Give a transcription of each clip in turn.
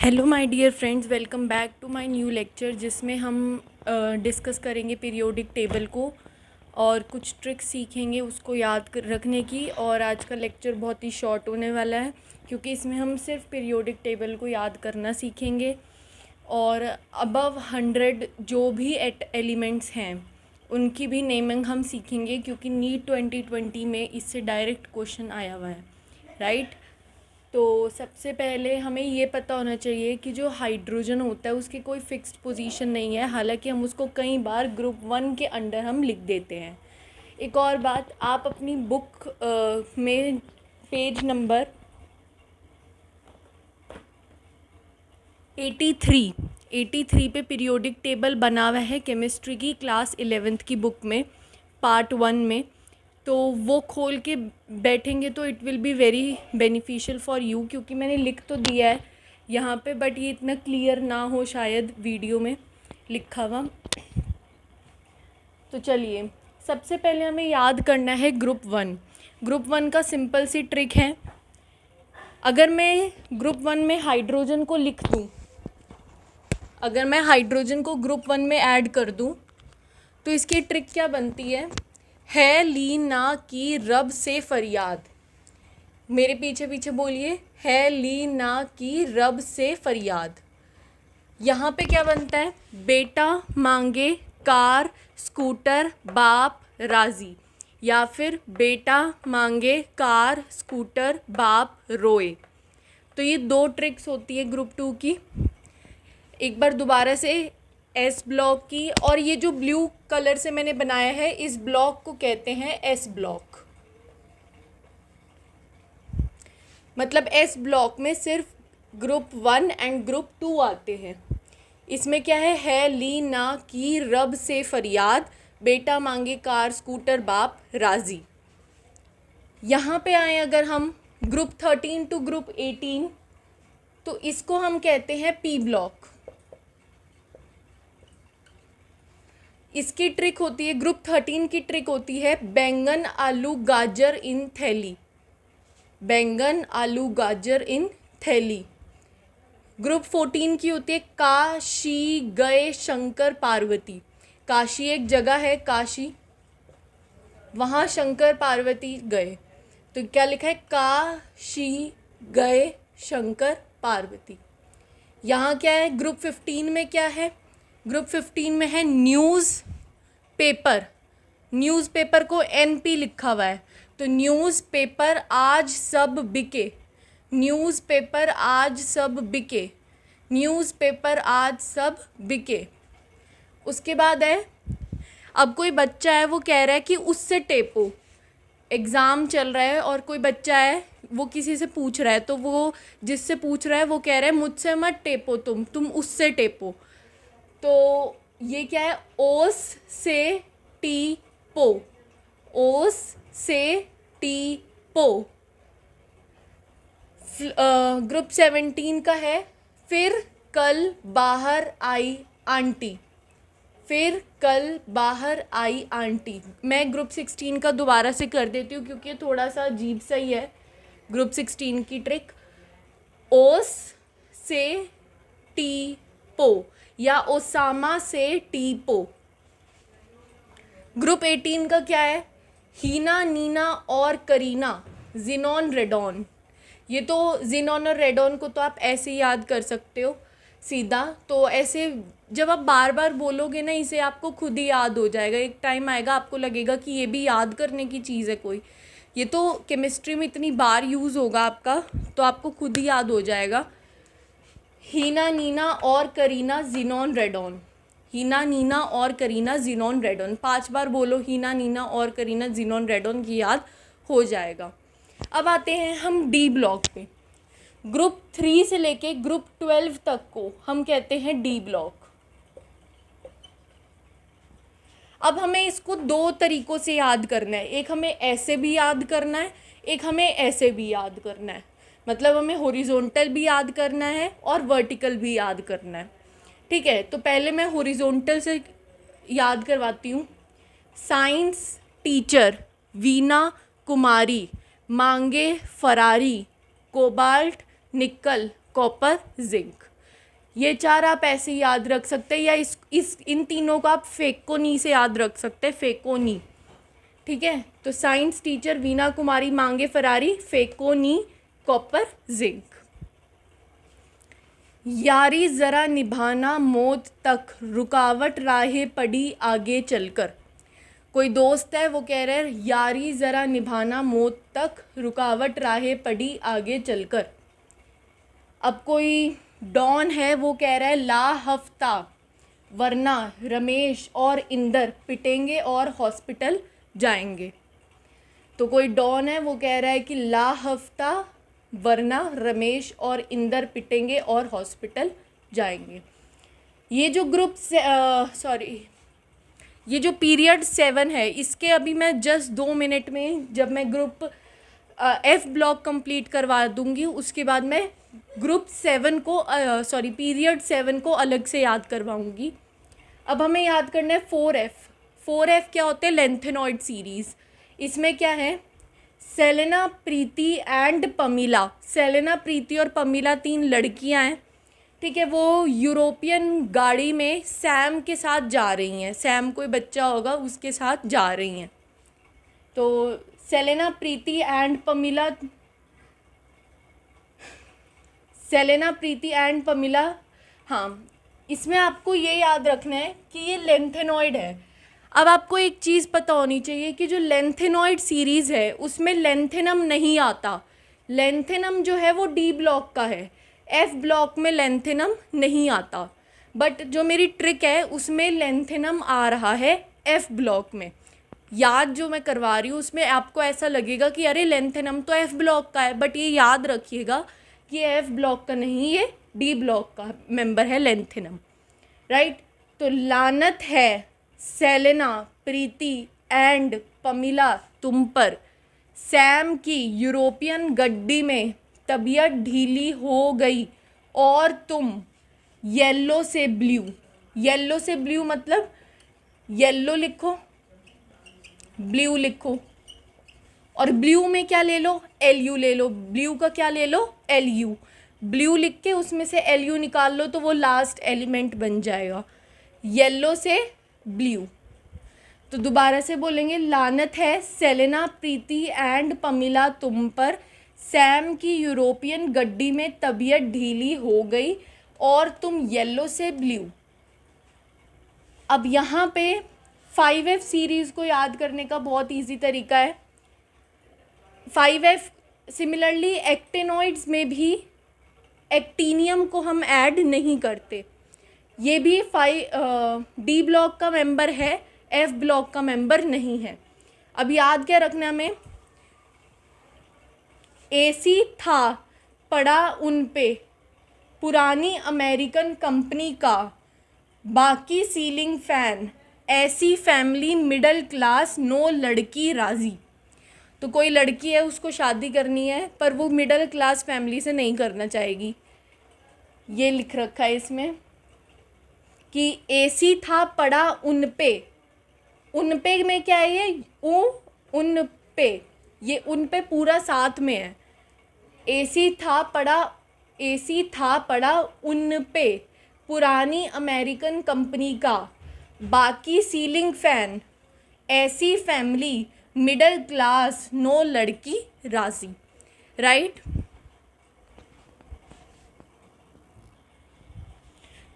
Hello my dear friends, welcome back to my new lecture जिसमें हम discuss करेंगे periodic table को और कुछ ट्रिक्स सीखेंगे उसको याद रखने की। और आज का लेक्चर बहुत ही शॉर्ट होने वाला है क्योंकि इसमें हम सिर्फ पीरियोडिक टेबल को याद करना सीखेंगे और अबव 100 जो भी एलिमेंट्स हैं उनकी भी नेमिंग हम सीखेंगे क्योंकि नीट 2020 में इससे डायरेक्ट क्वेश्चन आया हुआ है, राइट। तो सबसे पहले हमें ये पता होना चाहिए कि जो हाइड्रोजन होता है उसकी कोई फिक्स्ड पोजीशन नहीं है, हालांकि हम उसको कई बार ग्रुप 1 के अंडर हम लिख देते हैं। एक और बात, आप अपनी बुक में पेज नंबर 83 पे पीरियोडिक टेबल बना हुआ है केमिस्ट्री की क्लास 11th की बुक में पार्ट 1 में। तो वो खोल के बैठेंगे तो it will be very beneficial for you, क्योंकि मैंने लिख तो दिया है यहाँ पे बट ये इतना क्लियर ना हो शायद वीडियो में लिखा हुआ। तो चलिए, सबसे पहले हमें याद करना है ग्रुप 1। ग्रुप 1 का सिंपल सी ट्रिक है, अगर मैं ग्रुप 1 में हाइड्रोजन को लिख दूँ, अगर मैं हाइड्रोजन को ग्रुप 1 में ऐड कर दूँ तो इसकी ट्रिक क्या बनती है ली ना की रब से फरियाद। मेरे पीछे पीछे बोलिए, है ली ना की रब से फरियाद। यहाँ पे क्या बनता है, बेटा मांगे कार स्कूटर बाप राजी, या फिर बेटा मांगे कार स्कूटर बाप रोए। तो ये दो ट्रिक्स होती है ग्रुप 2 की। एक बार दोबारा से एस ब्लॉक की, और ये जो ब्लू कलर से मैंने बनाया है इस ब्लॉक को कहते हैं एस ब्लॉक। मतलब एस ब्लॉक में सिर्फ ग्रुप 1 एंड ग्रुप 2 आते हैं। इसमें क्या है ली ना की रब से फरियाद, बेटा मांगे कार स्कूटर बाप राजी। यहाँ पे आए अगर हम ग्रुप 13 टू ग्रुप 18 तो इसको हम कहते हैं पी ब्लॉक। इसकी ट्रिक होती है, ग्रुप 13 की ट्रिक होती है बैंगन आलू गाजर इन थैली, बैंगन आलू गाजर इन थैली। ग्रुप 14 की होती है काशी गए शंकर पार्वती। काशी एक जगह है, काशी, वहाँ शंकर पार्वती गए, तो क्या लिखा है काशी गए शंकर पार्वती। यहाँ क्या है ग्रुप 15 में, क्या है ग्रुप 15 में है न्यूज़ पेपर। न्यूज़ पेपर को एनपी लिखा हुआ है, तो न्यूज़ पेपर आज सब बिके, न्यूज़ पेपर आज सब बिके, न्यूज़ पेपर आज सब बिके। उसके बाद है, अब कोई बच्चा है वो कह रहा है कि उससे टेपो, एग्ज़ाम चल रहा है और कोई बच्चा है वो किसी से पूछ रहा है, तो वो जिससे पूछ रहा है वो कह रहा है मुझसे मत टेपो, तुम उससे टेपो। तो ये क्या है, ओस से टी पो, ओस से टी पो। ग्रुप 17 का है फिर कल बाहर आई आंटी, फिर कल बाहर आई आंटी। मैं ग्रुप 16 का दोबारा से कर देती हूँ क्योंकि थोड़ा सा अजीब सा ही है ग्रुप 16 की ट्रिक। ओस से टी पो या ओसामा से टी पो। ग्रुप 18 का क्या है, हीना नीना और करीना जिनॉन रेडॉन। ये तो जिनॉन और रेडॉन को तो आप ऐसे ही याद कर सकते हो सीधा, तो ऐसे जब आप बार बार बोलोगे ना इसे आपको खुद ही याद हो जाएगा। एक टाइम आएगा आपको लगेगा कि ये भी याद करने की चीज़ है कोई, ये तो केमिस्ट्री में इतनी बार यूज़ होगा आपका तो आपको खुद ही याद हो जाएगा। हीना नीना और करीना जिनॉन रेडॉन, हीना नीना और करीना जिनॉन रेडॉन। 5 बार बोलो हीना नीना और करीना जिनॉन रेडॉन की याद हो जाएगा। अब आते हैं हम डी ब्लॉक पे। ग्रुप 3 से लेके ग्रुप 12 तक को हम कहते हैं डी ब्लॉक। अब हमें इसको दो तरीक़ों से याद करना है, एक हमें ऐसे भी याद करना है, एक हमें ऐसे भी याद करना है। मतलब हमें हॉरिजॉन्टल भी याद करना है और वर्टिकल भी याद करना है, ठीक है। तो पहले मैं हॉरिजॉन्टल से याद करवाती हूँ। साइंस टीचर वीना कुमारी मांगे Ferrari cobalt nickel copper zinc. ये चार आप ऐसे याद रख सकते हैं, या इन तीनों को आप फेकोनी से याद रख सकते हैं, फेकोनी। ठीक है, तो साइंस टीचर वीना कुमारी मांगे फरारी, फेकोनी कॉपर जिंक। यारी ज़रा निभाना मौत तक, रुकावट राहें पड़ी आगे चलकर। कोई दोस्त है, वो कह रहा है यारी ज़रा निभाना मौत तक, रुकावट राहें पड़ी आगे चलकर। अब कोई डॉन है, वो कह रहा है ला हफ्ता, वरना रमेश और इंदर पिटेंगे और हॉस्पिटल जाएंगे। तो कोई डॉन है, वो कह रहा है कि ला हफ्ता, वरना रमेश और इंदर पिटेंगे और हॉस्पिटल जाएंगे। ये जो ये जो पीरियड 7 है, इसके अभी मैं जस्ट 2 मिनट में, जब मैं ग्रुप F ब्लॉक कंप्लीट करवा दूंगी, उसके बाद मैं ग्रुप 7 को पीरियड 7 को अलग से याद करवाऊंगी। अब हमें याद करना है 4F। 4F क्या होते हैं? Lanthanoid series. इसमें क्या है? Selena, Preeti and Pamela. Selena, Preeti और पमीला 3 लड़कियां हैं। ठीक है, वो यूरोपियन गाड़ी में सैम के साथ जा रही हैं। सैम कोई बच्चा होगा, उसके साथ जा रही हैं। तो Selena, Preeti and Pamela, Selena, Preeti and Pamela. हाँ, इसमें आपको ये याद रखना है कि ये लेंथेनॉइड है। अब आपको एक चीज़ पता होनी चाहिए कि जो लेंथेनॉइड सीरीज़ है उसमें लेंथेनम नहीं आता। लेंथेनम जो है वो डी ब्लॉक का है, एफ ब्लॉक में लेंथेनम नहीं आता। बट जो मेरी ट्रिक है उसमें लेंथेनम आ रहा है एफ ब्लॉक में। याद जो मैं करवा रही हूँ उसमें आपको ऐसा लगेगा कि अरे लेंथेनम तो एफ ब्लॉक का है, बट ये याद रखिएगा कि एफ ब्लॉक का नहीं, ये डी ब्लॉक का मेंबर है लेंथेनम। राइट, तो लानत है सेलेना, प्रीति एंड पमीला तुम पर, सैम की यूरोपियन गड्डी में तबीयत ढीली हो गई और तुम येलो से ब्लू। येलो से ब्लू मतलब येलो लिखो, ब्लू लिखो, और ब्लू में क्या ले लो? LU ले लो। ब्लू का क्या ले लो? LU। ब्लू लिख के उसमें से LU निकाल लो तो वो लास्ट एलिमेंट बन जाएगा। येलो से ब्लू। तो दोबारा से बोलेंगे, लानत है सेलेना, प्रीति एंड पमीला तुम पर, सैम की यूरोपियन गड्डी में तबीयत ढीली हो गई और तुम येलो से ब्लू। अब यहाँ पे 5F सीरीज़ को याद करने का बहुत इजी तरीका है। 5F सिमिलरली एक्टिनॉइड्स में भी एक्टिनियम को हम ऐड नहीं करते। ये भी डी ब्लॉक का मेंबर है, एफ ब्लॉक का मेंबर नहीं है। अब याद क्या रखना हमें? AC था पड़ा उन पे, पुरानी अमेरिकन कंपनी का, बाकी सीलिंग फैन, ऐसी फैमिली मिडिल क्लास, नो लड़की राजी। तो कोई लड़की है, उसको शादी करनी है, पर वो मिडिल क्लास फैमिली से नहीं करना चाहेगी। ये लिख रखा है इसमें कि AC था पड़ा उन पे। उन पे में क्या है? ये उन पे, ये उन पे पूरा साथ में है। AC था पड़ा उन पे, पुरानी अमेरिकन कंपनी का, बाकी सीलिंग फैन, ऐसी फैमिली मिडिल क्लास, नो लड़की राजी। Right,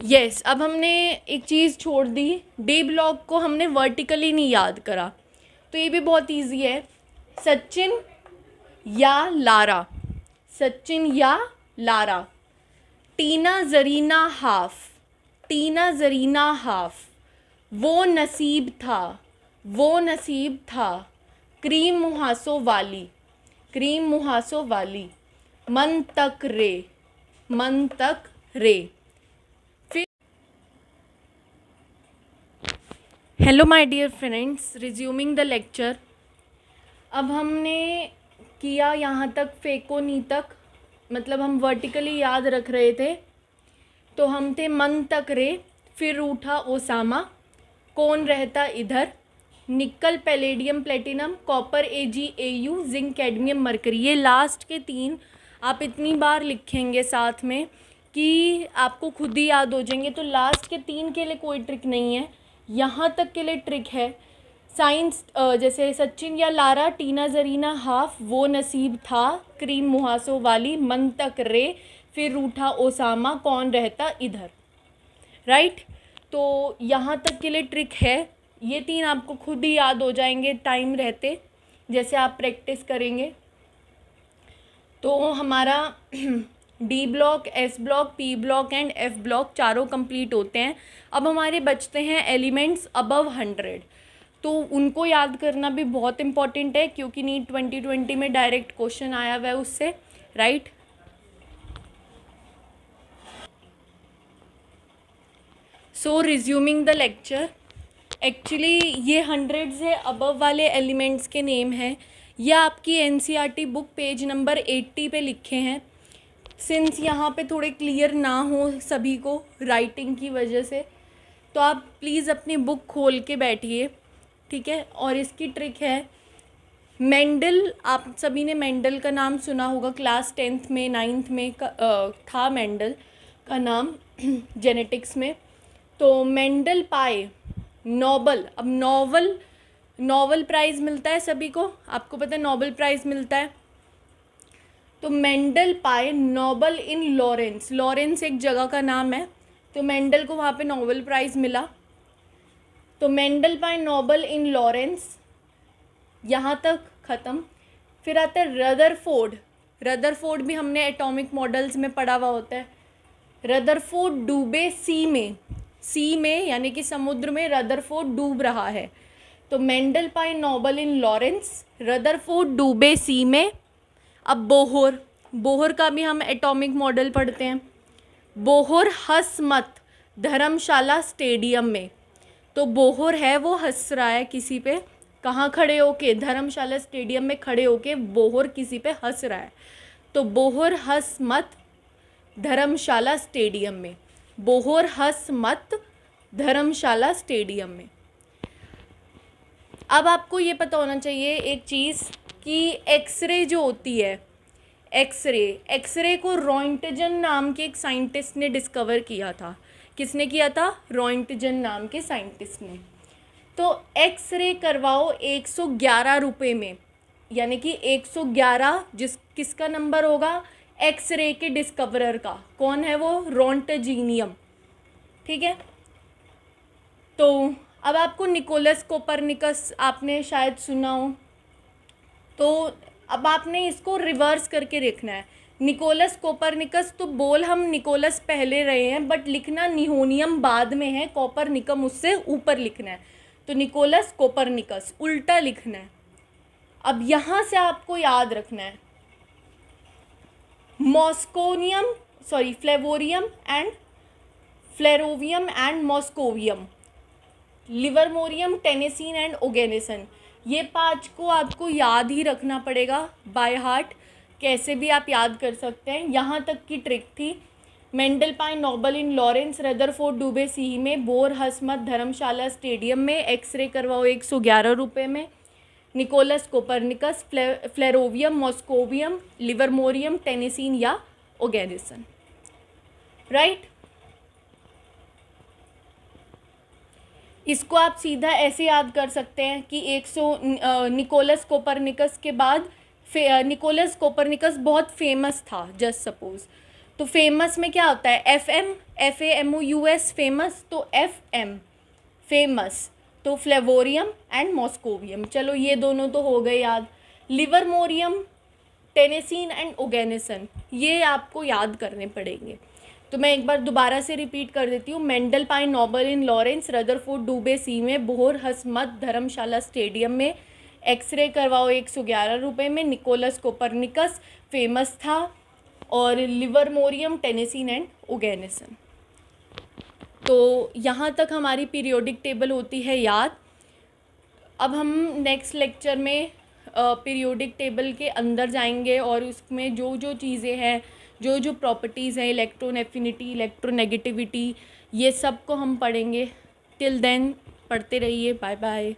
yes. अब हमने एक चीज़ छोड़ दी, डी ब्लॉक को हमने वर्टिकली नहीं याद करा, तो ये भी बहुत इजी है। सचिन या लारा, सचिन या लारा। टीना जरीना हाफ, टीना जरीना हाफ। वो नसीब था, क्रीम मुहासों वाली, क्रीम मुहासों वाली। मन तक रे। Hello my dear friends, resuming the lecture. अब हमने किया यहाँ तक फेकोनी तक, मतलब हम वर्टिकली याद रख रहे थे। तो हम थे मन तक रे, फिर उठा ओसामा, कौन रहता इधर, निकल, palladium, platinum, copper, Ag, Au, zinc, cadmium, mercury. ये लास्ट के 3 आप इतनी बार लिखेंगे साथ में कि आपको खुद ही याद हो जाएंगे। तो लास्ट के 3 के लिए कोई ट्रिक नहीं है, यहाँ तक के लिए ट्रिक है। साइंस जैसे सचिन या लारा, टीना जरीना हाफ, वो नसीब था, क्रीम मुहासों वाली, मन तक रे, फिर रूठा ओसामा, कौन रहता इधर। राइट, तो यहाँ तक के लिए ट्रिक है। ये 3 आपको खुद ही याद हो जाएंगे टाइम रहते, जैसे आप प्रैक्टिस करेंगे। तो हमारा D block, S block, P block and F block चारों कंप्लीट होते हैं। अब हमारे बचते हैं एलिमेंट्स अबव 100। तो उनको याद करना भी बहुत इंपॉर्टेंट है, क्योंकि नीट 2020 में डायरेक्ट क्वेश्चन आया हुआ है उससे। Right, so resuming the lecture, actually ये 100 से अबव वाले एलिमेंट्स के नेम हैं। ये आपकी एनसीईआरटी बुक पेज नंबर 80 पे लिखे हैं। सिंस यहाँ पे थोड़े क्लियर ना हो सभी को राइटिंग की वजह से, तो आप प्लीज़ अपनी बुक खोल के बैठिए, ठीक है। और इसकी ट्रिक है, मेंडल, आप सभी ने मेंडल का नाम सुना होगा, क्लास 10th में 9th में था मेंडल का नाम जेनेटिक्स में। तो मेंडल पाए नोबल, अब नोबल प्राइज़ मिलता है सभी को, आपको पता है नोबल प्राइज़ मिलता है। तो मेंडल पाए नोबल इन लॉरेंस, लॉरेंस एक जगह का नाम है, तो मेंडल को वहाँ पे नोबल प्राइज़ मिला। तो मेंडल पाए नोबल इन लॉरेंस, यहाँ तक ख़त्म। फिर आता है रदरफोर्ड, रदरफोर्ड भी हमने एटॉमिक मॉडल्स में पढ़ा हुआ होता है। रदरफोर्ड डूबे सी में यानी कि समुद्र में रदरफोर्ड डूब रहा है। तो मेंडल पाए नोबल इन लॉरेंस, रदरफोर्ड डूबे सी में। अब बोहर का भी हम एटॉमिक मॉडल पढ़ते हैं। बोहर हंस मत धर्मशाला स्टेडियम में, तो बोहर है वो हंस रहा है किसी पे, कहाँ खड़े होके, धर्मशाला स्टेडियम में खड़े होके बोहर किसी पे हंस रहा है। तो बोहर हंस मत धर्मशाला स्टेडियम में, बोहर हंस मत धर्मशाला स्टेडियम में। अब आपको ये पता होना चाहिए एक चीज़ कि एक्सरे जो होती है, एक्सरे को रॉन्टजन नाम के एक साइंटिस्ट ने डिस्कवर किया था। किसने किया था? रॉन्टजन नाम के साइंटिस्ट ने। तो एक्सरे करवाओ 111 रुपये में, यानी कि 111 किसका नंबर होगा? एक्सरे के डिस्कवरर का। कौन है वो? रॉन्टजीनियम, ठीक है। तो अब आपको निकोलस कोपरनिकस आपने शायद सुना हो, तो अब आपने इसको रिवर्स करके देखना है। निकोलस कोपरनिकस, तो बोल हम निकोलस पहले रहे हैं, बट लिखना निहोनियम बाद में है, कोपरनिकम उससे ऊपर लिखना है। तो निकोलस कोपरनिकस उल्टा लिखना है। अब यहाँ से आपको याद रखना है flerovium and moscovium, livermorium, tennessine and oganesson. ये 5 को आपको याद ही रखना पड़ेगा बाय हार्ट, कैसे भी आप याद कर सकते हैं। यहाँ तक की ट्रिक थी। मेंडल पाए नोबल इन लॉरेंस, रदरफोर्ड डूबे सी में, बोर हंसमत धर्मशाला स्टेडियम में, एक्सरे करवाओ 111 रुपये में, Nicolaus Copernicus, flerovium, moscovium, livermorium, tennessine या ओगेनेसन। राइट, इसको आप सीधा ऐसे याद कर सकते हैं कि निकोलस कोपरनिकस के बाद निकोलस कोपरनिकस बहुत फेमस था, जस्ट सपोज। तो फेमस में क्या होता है? FAMOUS फेमस, तो FM फेमस, तो फ्लेवोरियम एंड मॉस्कोवियम। चलो ये दोनों तो हो गए याद। लिवरमोरियम, टेनेसीन एंड ओगेनेसन, ये आपको याद करने पड़ेंगे। तो मैं एक बार दोबारा से रिपीट कर देती हूँ। मेंडल पाए नोबल इन लॉरेंस, रदरफोर्ड डूबे सी में, बोहर हंसमत धर्मशाला स्टेडियम में, एक्सरे करवाओ 111 रुपये में, निकोलस कोपरनिकस फेमस था, और लिवरमोरियम, टेनेसीन एंड ओगेनेसन। तो यहाँ तक हमारी पीरियोडिक टेबल होती है याद। अब हम नेक्स्ट लेक्चर में पीरियोडिक टेबल के अंदर जाएंगे और उसमें जो जो चीज़ें हैं, जो जो प्रॉपर्टीज़ हैं, इलेक्ट्रॉन एफिनिटी, इलेक्ट्रोनेगेटिविटी, ये सब को हम पढ़ेंगे। टिल देन पढ़ते रहिए। Bye bye.